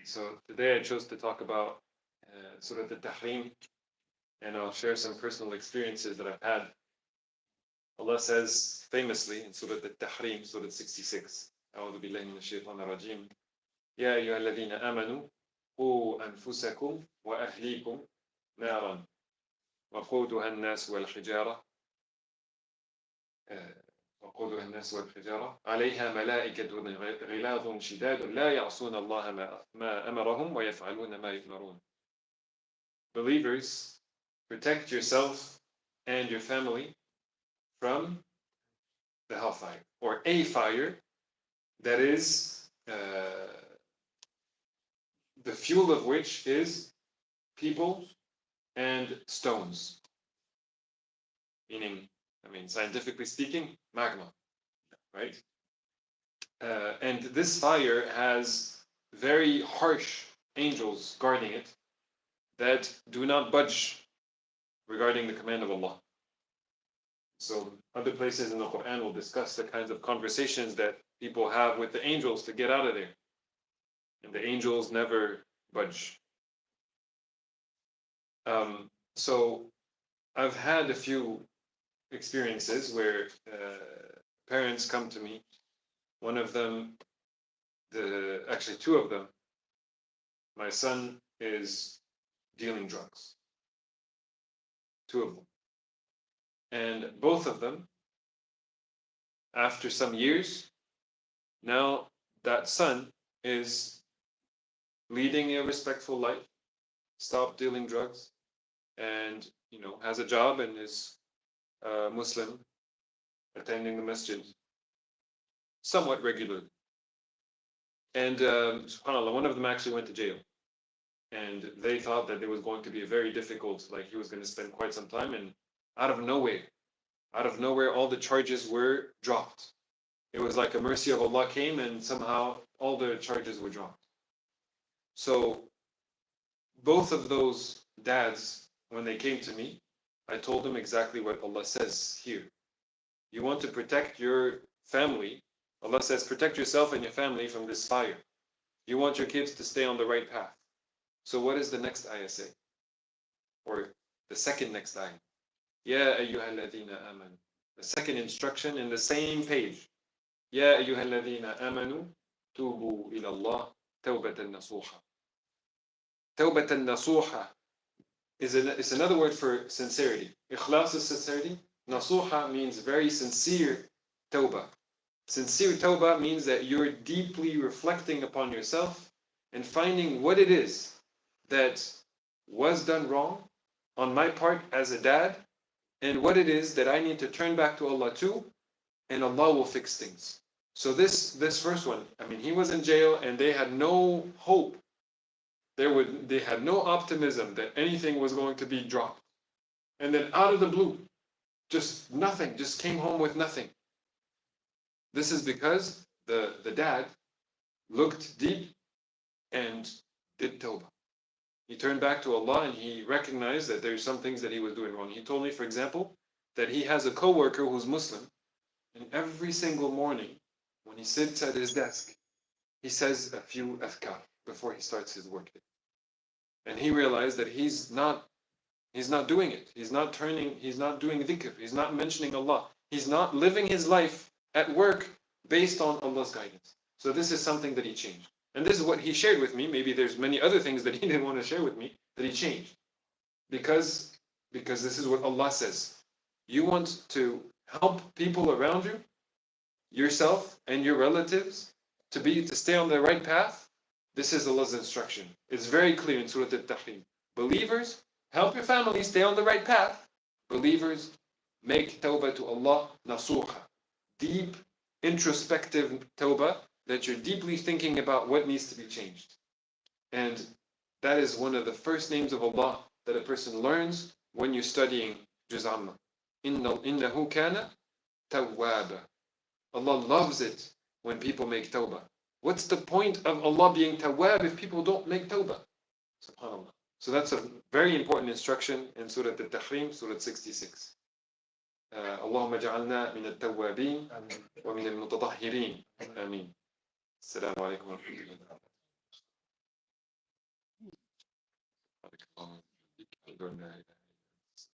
So today I chose to talk about Surah Al-Tahrim, and I'll share some personal experiences that I've had. Allah says famously in Surah Al-Tahrim, Surah 66, أعوذ بالله من الشيطان الرجيم يا أيها الذين آمنوا قوا أنفسكم وأهليكم نارا وقودها الناس والحجارة وقودها الناس والحجارة عليها ملائكة غلاظ شداد لا يعصون الله ما أمرهم ويفعلون ما يؤمرون. Believers, protect yourself and your family from the hellfire, or a fire that is the fuel of which is people and stones. Meaning, scientifically speaking, magma, right? And this fire has very harsh angels guarding it that do not budge regarding the command of Allah. So other places in the Quran will discuss the kinds of conversations that people have with the angels to get out of there. And the angels never budge. So I've had a few experiences where parents come to me. One of them, actually two of them, my son is dealing drugs. Two of them. And both of them, after some years, now that son is leading a respectful life, stopped dealing drugs, and has a job and is Muslim, attending the masjid somewhat regularly. And subhanAllah, one of them actually went to jail. And they thought that it was going to be a very difficult, like he was going to spend quite some time, and out of nowhere, all the charges were dropped. It was like a mercy of Allah came and somehow all the charges were dropped. So both of those dads, when they came to me, I told them exactly what Allah says here. You want to protect your family. Allah says, protect yourself and your family from this fire. You want your kids to stay on the right path. So what does the next ayah say? Or the second next ayah. Ya ayyuhal ladhina amanu. The second instruction in the same page. Ya ayyuhal ladhina amanu tubu ila Allah tawbatan nasuha. Tawbatan nasuha is another word for sincerity. Ikhlas is sincerity. Nasuha means very sincere tawbah. Sincere tawbah means that you're deeply reflecting upon yourself and finding what it is that was done wrong on my part as a dad, and what it is that I need to turn back to Allah to, and Allah will fix things. So this first one, he was in jail and they had no hope. They had no optimism that anything was going to be dropped. And then out of the blue, just nothing, just came home with nothing. This is because the dad looked deep and did tawbah. He turned back to Allah and he recognized that there's some things that he was doing wrong. He told me, for example, that he has a co-worker who's Muslim, and every single morning when he sits at his desk, he says a few adhkar before he starts his workday. And he realized that he's not doing it. He's not doing dhikr. He's not mentioning Allah. He's not living his life at work based on Allah's guidance. So this is something that he changed. And this is what he shared with me. Maybe there's many other things that he didn't want to share with me that he changed. Because this is what Allah says. You want to help people around you, yourself and your relatives, to stay on the right path. This is Allah's instruction. It's very clear in Surah Al-Tahrim. Believers, help your family stay on the right path. Believers, make tawbah to Allah nasuha. Deep, introspective tawbah, that you're deeply thinking about what needs to be changed. And that is one of the first names of Allah that a person learns when you're studying Juz Amma. Innahu kana tawwaba. Allah loves it when people make tawbah. What's the point of Allah being tawwab if people don't make tawbah? SubhanAllah. So that's a very important instruction in Surah Al-Tahrim, Surah 66. اللهم اجعلنا من التوابين ومن المتطهرين آمين. السلام عليكم ورحمة الله. ولا